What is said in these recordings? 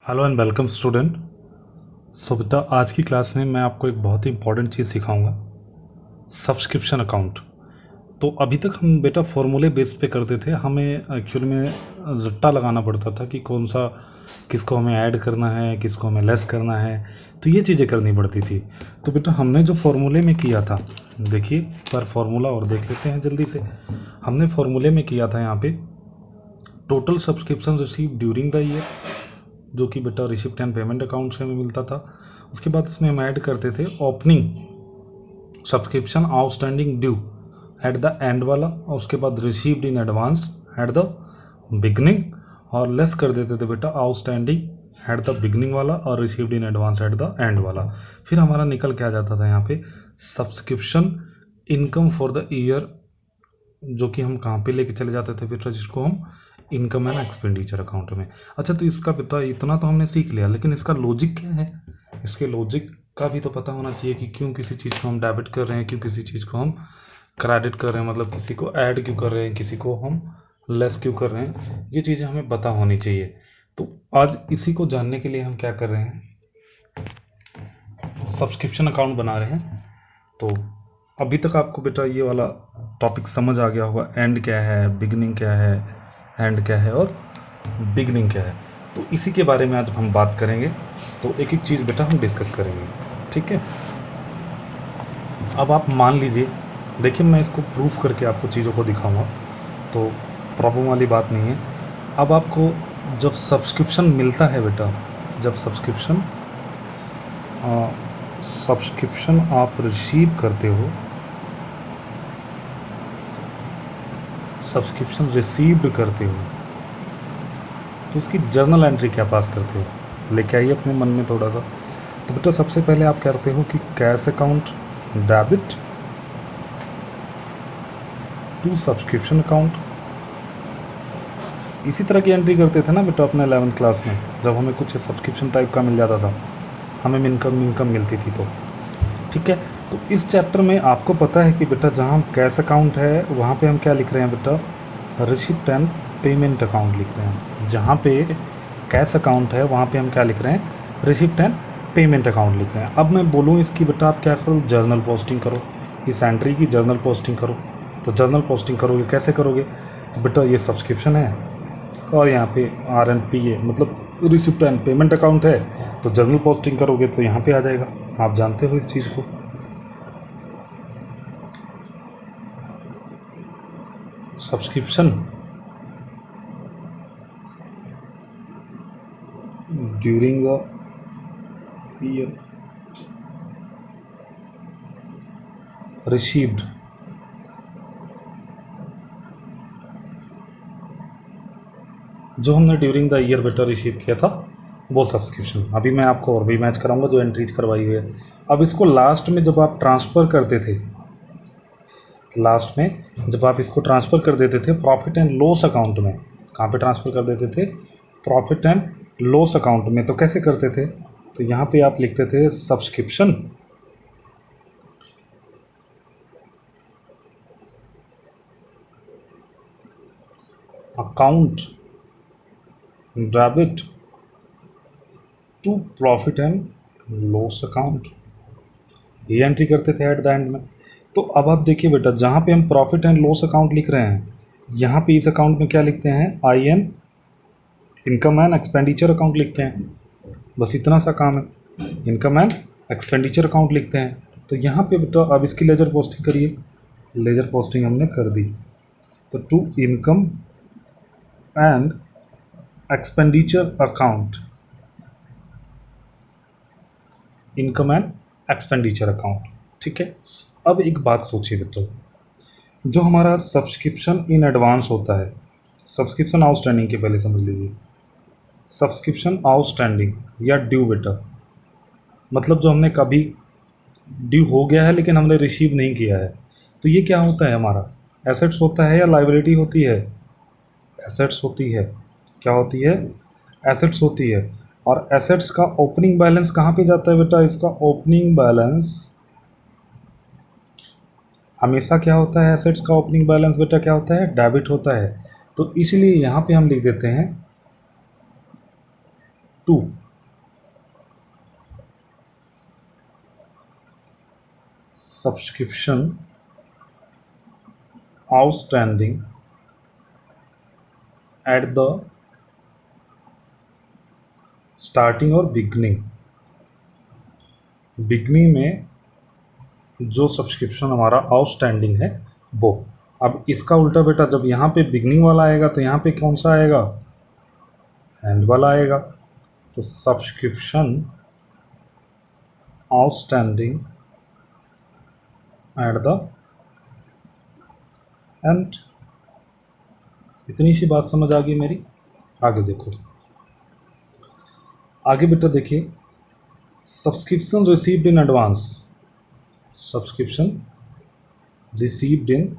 Hello and welcome student. So बेटा आज की क्लास में मैं आपको एक बहुत ही इंपॉर्टेंट चीज़ सिखाऊंगा, सब्सक्रिप्शन अकाउंट। तो अभी तक हम बेटा फॉर्मूले बेस पे करते थे, हमें एक्चुअल में रट्टा लगाना पड़ता था कि कौन सा किसको हमें ऐड करना है, किसको हमें लेस करना है, तो ये चीज़ें करनी पड़ती थी। तो बेटा हमने जो फॉर्मूले में किया था, देखिए पर फॉर्मूला और देख लेते हैं जल्दी से। हमने फॉर्मूले में किया था यहाँ पे total subscription receive during the year, जो कि बेटा रिसिप्ट एंड पेमेंट अकाउंट से हमें मिलता था। उसके बाद इसमें हम ऐड करते थे opening subscription outstanding due at the end वाला, और उसके बाद received in advance at the beginning, और लेस कर देते थे बेटा आउटस्टैंडिंग एट द बिगनिंग वाला और received in advance at the end वाला। फिर हमारा निकल के आ जाता था यहाँ पे subscription income for the year, जो कि हम कहाँ पे लेके चले जाते थे बेटा, जिसको हम इनकम एंड एक्सपेंडिचर अकाउंट में। अच्छा, तो इसका बेटा इतना तो हमने सीख लिया, लेकिन इसका लॉजिक क्या है, इसके लॉजिक का भी तो पता होना चाहिए कि क्यों किसी चीज़ को हम डेबिट कर रहे हैं, क्यों किसी चीज़ को हम क्रेडिट कर रहे हैं, मतलब किसी को ऐड क्यों कर रहे हैं, किसी को हम लेस क्यों कर रहे हैं, ये चीज़ें हमें पता होनी चाहिए। तो आज इसी को जानने के लिए हम क्या कर रहे हैं, सब्सक्रिप्शन अकाउंट बना रहे हैं। तो अभी तक आपको बेटा ये वाला टॉपिक समझ आ गया होगा, एंड क्या है, बिगनिंग क्या है, एंड क्या है और बिगनिंग क्या है। तो इसी के बारे में आज हम बात करेंगे। तो एक एक चीज़ बेटा हम डिस्कस करेंगे, ठीक है। अब आप मान लीजिए, देखिए मैं इसको प्रूफ करके आपको चीज़ों को दिखाऊंगा, तो प्रॉब्लम वाली बात नहीं है। अब आपको जब सब्सक्रिप्शन मिलता है बेटा, जब सब्सक्रिप्शन आप रिसीव करते हो, सब्सक्रिप्शन रिसीव्ड करते हो, तो इसकी जर्नल एंट्री क्या पास करते हो, लेके आइए अपने मन में थोड़ा सा। तो बेटा सबसे पहले आप करते हो कि cash account debit to subscription account. इसी तरह की एंट्री करते थे ना बेटा अपने 11th क्लास में, जब हमें कुछ सब्सक्रिप्शन टाइप का मिल जाता था, हमें इनकम मिलती थी, तो ठीक है। तो इस चैप्टर में आपको पता है कि बेटा जहाँ कैश अकाउंट है वहाँ पे हम क्या लिख रहे हैं बेटा, रिसिप्ट एंड पेमेंट अकाउंट लिख रहे हैं। जहाँ पे कैश अकाउंट है वहाँ पे हम क्या लिख रहे हैं, रिसिप्ट एंड पेमेंट अकाउंट लिख रहे हैं। अब मैं बोलूँ इसकी बेटा आप क्या करो, जर्नल पोस्टिंग करो, इस एंट्री की जर्नल पोस्टिंग करो। तो जर्नल पोस्टिंग करोगे, कैसे करोगे, तो बेटा ये सब्सक्रिप्शन है और यहाँ पे RNP है, मतलब रिसिप्ट एंड पेमेंट अकाउंट है, तो जर्नल पोस्टिंग करोगे तो यहाँ पे आ जाएगा। आप जानते हो इस चीज़ को। Subscription during the year received जो हमने ड्यूरिंग द ईयर बेटा रिसीव किया था वो सब्सक्रिप्शन। अभी मैं आपको और भी मैच कराऊंगा जो एंट्रीज करवाई हुई है। अब इसको लास्ट में जब आप ट्रांसफ़र करते थे, लास्ट में जब आप इसको ट्रांसफ़र कर देते थे प्रॉफिट एंड लॉस अकाउंट में, कहाँ पे ट्रांसफ़र कर देते थे, प्रॉफिट एंड लॉस अकाउंट में, तो कैसे करते थे, तो यहाँ पे आप लिखते थे subscription account debit to profit and loss account, ये एंट्री करते थे एट द एंड में। तो अब आप देखिए बेटा, जहाँ पे हम प्रॉफिट एंड लॉस अकाउंट लिख रहे हैं, यहाँ पे इस अकाउंट में क्या लिखते हैं, IN income and expenditure account लिखते हैं, बस इतना सा काम है, इनकम एंड एक्सपेंडिचर अकाउंट लिखते हैं। तो यहाँ पे बेटा अब इसकी लेजर पोस्टिंग करिए, लेजर पोस्टिंग हमने कर दी, तो to income and expenditure account, income and expenditure account, ठीक है। अब एक बात सोचिए बेटा, जो हमारा सब्सक्रिप्शन इन एडवांस होता है, सब्सक्रिप्शन आउटस्टैंडिंग के पहले समझ लीजिए, सब्सक्रिप्शन आउटस्टैंडिंग या ड्यू बेटा, मतलब जो हमने कभी ड्यू हो गया है लेकिन हमने रिसीव नहीं किया है, तो ये क्या होता है, हमारा एसेट्स होता है या लाइबिलिटी होती है, एसेट्स होती है। क्या होती है, एसेट्स होती है। और एसेट्स का ओपनिंग बैलेंस कहाँ पे जाता है बेटा, इसका ओपनिंग बैलेंस हमेशा क्या होता है, एसेट्स का ओपनिंग बैलेंस बेटा क्या होता है, डेबिट होता है। तो इसलिए यहाँ पे हम लिख देते हैं to subscription outstanding at the starting और बिगनिंग में जो सब्सक्रिप्शन हमारा आउटस्टैंडिंग है वो। अब इसका उल्टा बेटा, जब यहाँ पे बिगनिंग वाला आएगा तो यहाँ पे कौन सा आएगा, एंड वाला आएगा। तो subscription outstanding at the end. इतनी सी बात समझ आ गई मेरी। आगे देखो, आगे बेटा देखिए, subscription received in advance, subscription received in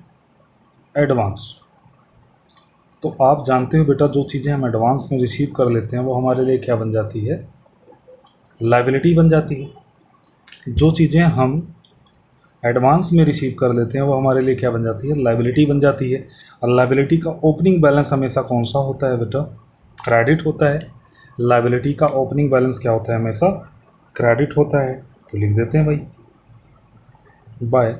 advance. तो आप जानते हो बेटा, जो चीज़ें हम एडवांस में रिसीव कर लेते हैं वो हमारे लिए क्या बन जाती है, लायबिलिटी बन जाती है। जो चीज़ें हम एडवांस में रिसीव कर लेते हैं वो हमारे लिए क्या बन जाती है, लायबिलिटी बन जाती है। और लायबिलिटी का ओपनिंग बैलेंस हमेशा कौन सा होता है बेटा, क्रेडिट होता है। लायबिलिटी का ओपनिंग बैलेंस क्या होता है, हमेशा क्रेडिट होता है। तो लिख देते हैं भाई, by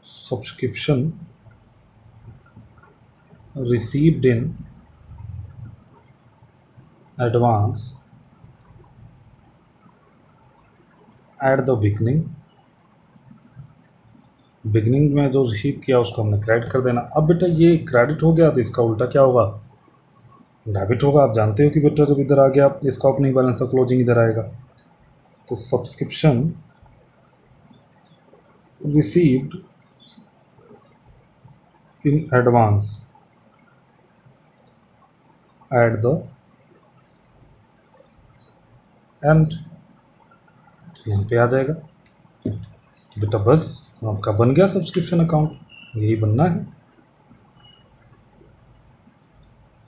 subscription received in advance at the beginning में जो रिसीव किया उसको हमने क्रेडिट कर देना। अब बेटा ये क्रेडिट हो गया तो इसका उल्टा क्या होगा, डेबिट होगा। आप जानते हो कि बेटा जब इधर आ गया इसका ओपनिंग बैलेंस और क्लोजिंग इधर आएगा। तो subscription received in advance at the end, यहाँ पे आ जाएगा बेटा। बस आपका बन गया सब्सक्रिप्शन अकाउंट, यही बनना है।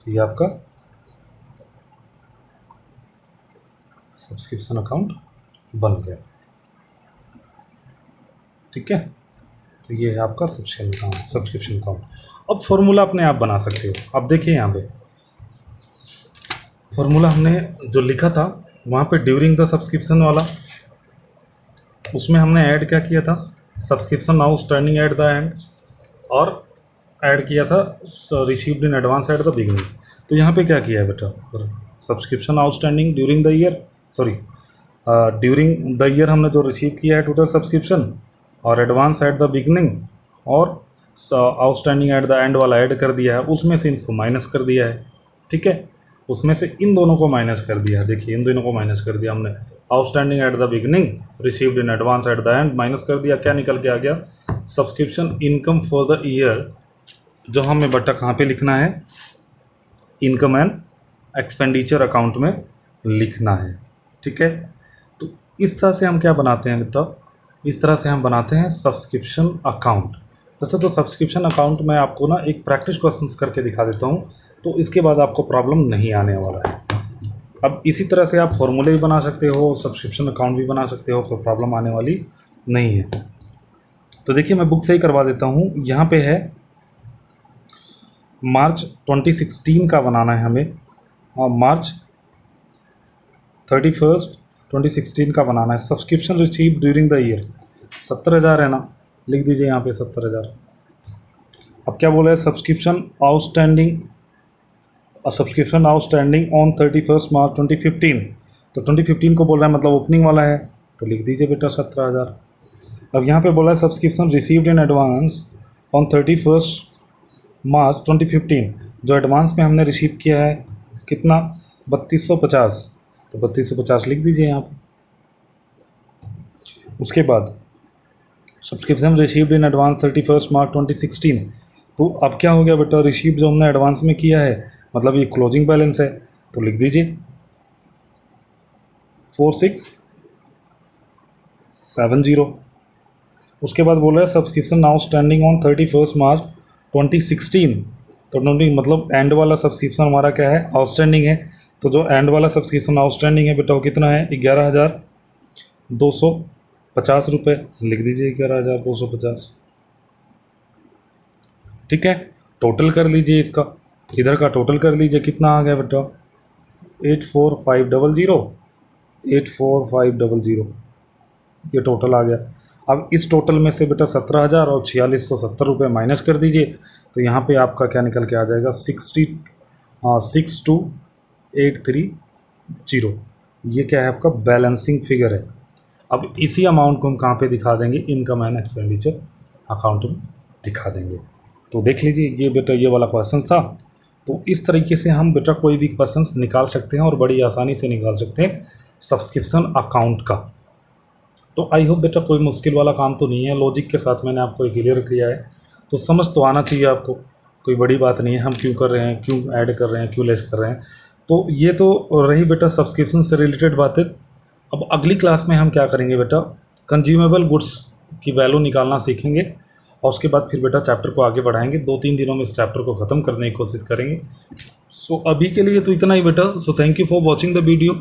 ये आपका सब्सक्रिप्शन अकाउंट बन गया, ठीक है। तो ये है आपका सब्सक्रिप्शन अकाउंट। अब फॉर्मूला अपने आप बना सकते हो। अब देखिए यहाँ पे फॉर्मूला हमने जो लिखा था वहाँ पे ड्यूरिंग द सब्सक्रिप्शन वाला, उसमें हमने ऐड क्या किया था, subscription outstanding at the end, और ऐड किया था received in advance at the beginning. तो यहाँ पे क्या किया है बेटा, subscription outstanding during the year, sorry during the year हमने जो रिसीव किया है टोटल सब्सक्रिप्शन, और एडवांस एट द बिगिनिंग, और आउटस्टैंडिंग एट द एंड वाला ऐड कर दिया है, उसमें से इसको माइनस कर दिया है, ठीक है। उसमें से इन दोनों को माइनस कर दिया है। देखिए इन दोनों को माइनस कर दिया हमने, outstanding at the beginning, received in advance at the end, minus कर दिया। क्या निकल के आ गया, subscription income for the year, जो हमें बेटा कहाँ पे लिखना है, इनकम एंड एक्सपेंडिचर अकाउंट में लिखना है, ठीक है। तो इस तरह से हम क्या बनाते हैं बेटा, इस तरह से हम बनाते हैं सब्सक्रिप्शन अकाउंट। तो सब्सक्रिप्शन अकाउंट में आपको ना एक प्रैक्टिस क्वेश्चंस करके दिखा देता हूँ, तो इसके बाद आपको प्रॉब्लम नहीं आने वाला है। अब इसी तरह से आप फॉर्मूले भी बना सकते हो, सब्सक्रिप्शन अकाउंट भी बना सकते हो, कोई प्रॉब्लम आने वाली नहीं है। तो देखिए मैं बुक से ही करवा देता हूँ। यहाँ पे है मार्च 2016 का बनाना है हमें, और मार्च 31 2016 का बनाना है। Subscription receive during the year 70,000 है ना, लिख दीजिए यहाँ पे 70,000। अब क्या बोला है, सब्सक्रिप्शन आउटस्टैंडिंग ऑन 31 मार्च 2015। तो 2015 को बोल रहा है, मतलब ओपनिंग वाला है, तो लिख दीजिए बेटा 17,000। अब यहाँ पे बोला है subscription received in advance on 31 मार्च 2015, जो एडवांस में हमने रिसीव किया है कितना, 3250, तो 3250 लिख दीजिए यहाँ पे। उसके बाद सब्सक्रिप्शन रिसीव्ड इन एडवांस 31 मार्च 2016। तो अब क्या हो गया बेटा, रिसीव जो हमने एडवांस में किया है, मतलब ये क्लोजिंग बैलेंस है, तो लिख दीजिए 4670। उसके बाद बोल रहा है सब्सक्रिप्शन आउटस्टैंडिंग ऑन 31 मार्च 2016। तो 20 मतलब एंड वाला सब्सक्रिप्शन हमारा क्या है, आउटस्टैंडिंग है। तो जो एंड वाला सब्सक्रिप्शन आउटस्टैंडिंग है बेटा वो कितना है, 11,250 रुपये, लिख दीजिए 11,250, ठीक है। टोटल कर लीजिए इसका, इधर का टोटल कर लीजिए, कितना आ गया बेटा, 84500, ये टोटल आ गया। अब इस टोटल में से बेटा 17,000 और 4670 रुपये माइनस कर दीजिए, तो यहाँ पे आपका क्या निकल के आ जाएगा 62830। ये क्या है आपका बैलेंसिंग फिगर है। अब इसी अमाउंट को हम कहाँ पे दिखा देंगे, इनकम एंड एक्सपेंडिचर अकाउंट में दिखा देंगे। तो देख लीजिए ये बेटा ये वाला क्वेश्चन था। तो इस तरीके से हम बेटा कोई भी क्वेश्चन निकाल सकते हैं और बड़ी आसानी से निकाल सकते हैं सब्सक्रिप्शन अकाउंट का। तो आई होप बेटा कोई मुश्किल वाला काम तो नहीं है, लॉजिक के साथ मैंने आपको क्लियर किया है, तो समझ तो आना चाहिए आपको। कोई बड़ी बात नहीं है, हम क्यों कर रहे हैं, क्यों ऐड कर रहे हैं, क्यों लेस कर रहे हैं। तो ये तो रही बेटा सब्सक्रिप्शन से रिलेटेड बातें। अब अगली क्लास में हम क्या करेंगे बेटा, कंज्यूमेबल गुड्स की वैल्यू निकालना सीखेंगे और उसके बाद फिर बेटा चैप्टर को आगे बढ़ाएंगे। 2-3 दिनों में इस चैप्टर को ख़त्म करने की कोशिश करेंगे। सो अभी के लिए तो इतना ही बेटा। So thank you for watching the video.